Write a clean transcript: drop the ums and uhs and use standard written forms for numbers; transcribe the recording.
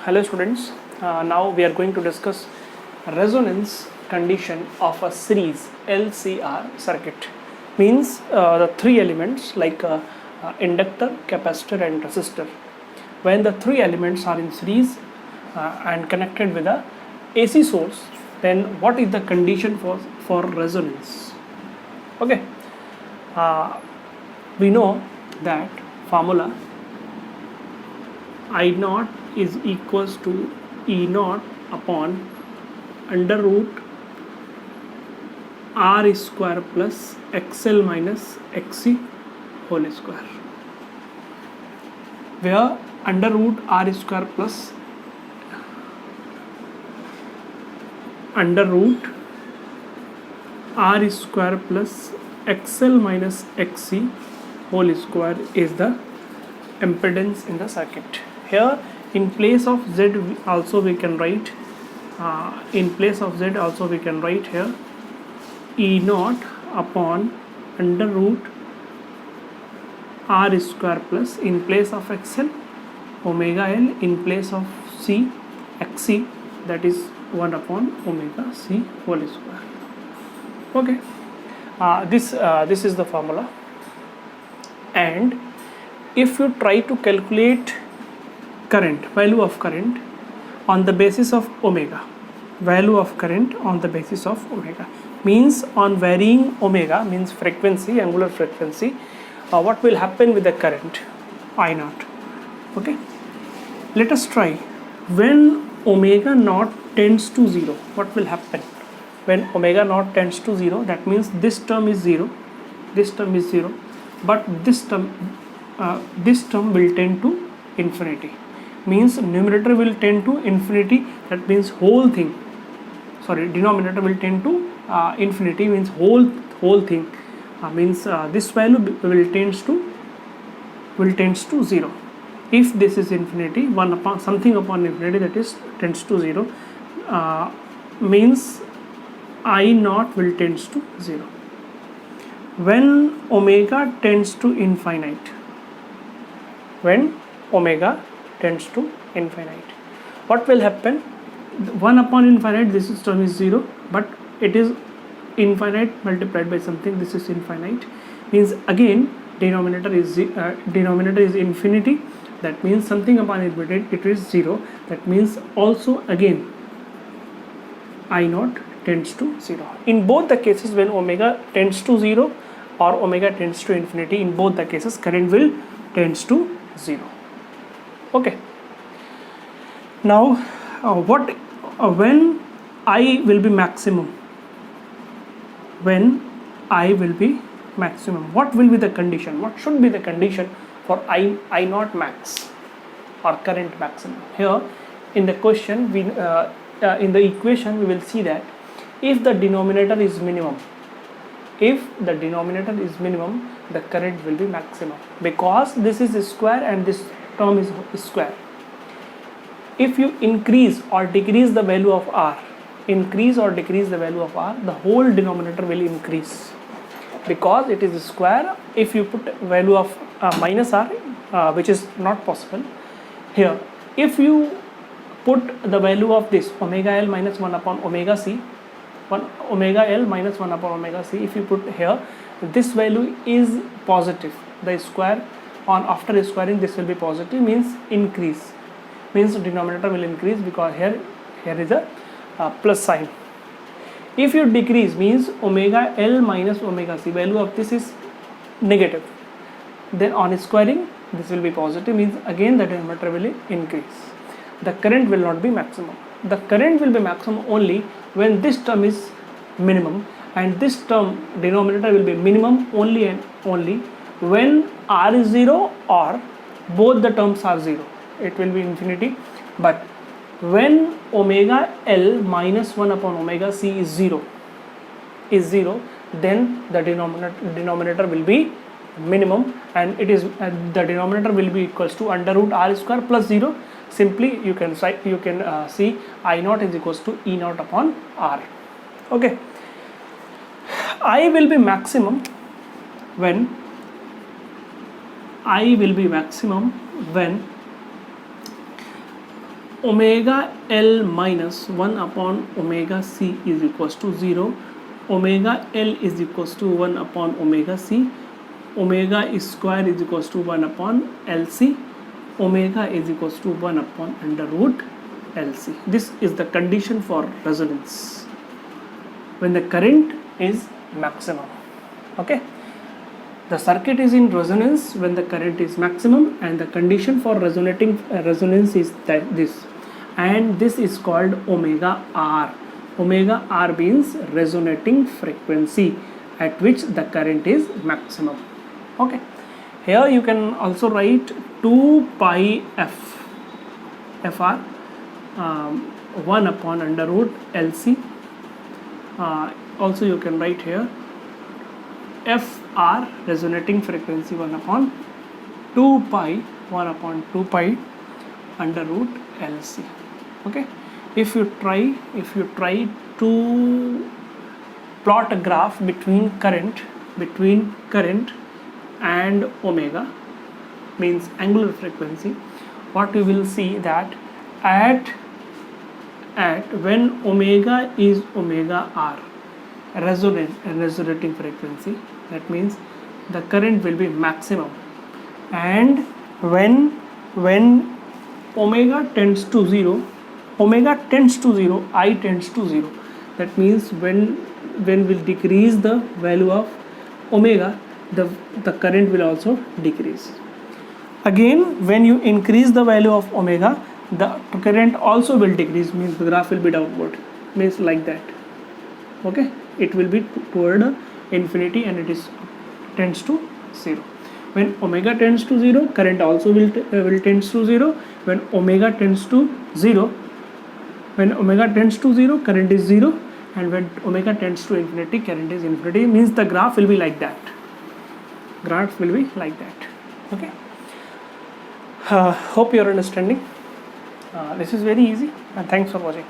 Hello students, now we are going to discuss resonance condition of a series LCR circuit. Means the three elements like inductor, capacitor and resistor. When the three elements are in series and connected with a AC source, then what is the condition for resonance? Okay, we know that formula I naught is equals to E naught upon under root R square plus XL minus XC whole square, where under root R square plus under root R square plus XL minus XC whole square is the impedance in the circuit. Here in place of Z also we can write here E naught upon under root R square plus in place of XL omega L, in place of C XC, that is 1 upon omega C whole square. Okay, this is the formula. And if you try to calculate value of current on the basis of omega, means on varying omega, means frequency, angular frequency, what will happen with the current I naught. Okay, let us try. When omega naught tends to 0, what will happen? When omega naught tends to 0, that means this term is 0, but this term will tend to infinity. Means numerator will tend to infinity, that means denominator will tend to infinity, means whole thing, means this value will tends to 0. If this is infinity, 1 upon something upon infinity, that is tends to 0, means I naught will tends to 0. When omega tends to infinite, what will happen? 1 upon infinite, this term is 0, but it is infinite multiplied by something, this is infinite, means again denominator is infinity, that means something upon infinity it is 0, that means also again I naught tends to 0. In both the cases, when omega tends to 0 or omega tends to infinity, in both the cases current will tends to 0. Okay, now when I will be maximum, what will be the condition? What should be the condition for I naught max or current maximum? Here in the question, in the equation we will see that if the denominator is minimum, the current will be maximum, because this is a square and this term is square. If you increase or decrease the value of R, the whole denominator will increase, because it is a square. If you put value of minus R, which is not possible here, if you put the value of this omega L minus 1 upon omega C, if you put here, this value is positive, the square on after squaring this will be positive, means increase, means denominator will increase, because here is a plus sign. If you decrease, means omega L minus omega C, value of this is negative, then on squaring this will be positive, means again the denominator will increase. The current will not be maximum. The current will be maximum only when this term is minimum, and this term denominator will be minimum only and only when R is 0 or both the terms are 0, it will be infinity. But when omega L minus 1 upon omega C is 0, then the denominator will be minimum, and it is the denominator will be equals to under root R square plus 0. Simply you can see I naught is equals to E naught upon R. Okay, I will be maximum when omega L minus 1 upon omega C is equals to 0. Omega L is equals to 1 upon omega C. Omega square is equals to 1 upon LC. Omega is equals to 1 upon under root LC. This is the condition for resonance when the current is maximum. Okay, the circuit is in resonance when the current is maximum, and the condition for resonance is that this, and this is called omega R. Omega R means resonating frequency at which the current is maximum. Okay, here you can also write 2 pi fr 1 upon under root LC. Also you can write here fr resonating frequency 1 upon 2 pi under root LC. Okay, if you try to plot a graph between current and omega, means angular frequency, what you will see that at when omega is omega R, resonating frequency, that means the current will be maximum, and when omega tends to 0, I tends to 0, that means when will decrease the value of omega, the current will also decrease. Again, when you increase the value of omega, the current also will decrease, means the graph will be downward, means like that. Okay, it will be toward infinity, and it tends to 0. When omega tends to 0, current also will tends to 0. When omega tends to 0, current is 0, and when omega tends to infinity, current is infinity, means the graph will be like that. Okay, hope you are understanding. This is very easy, and thanks for watching.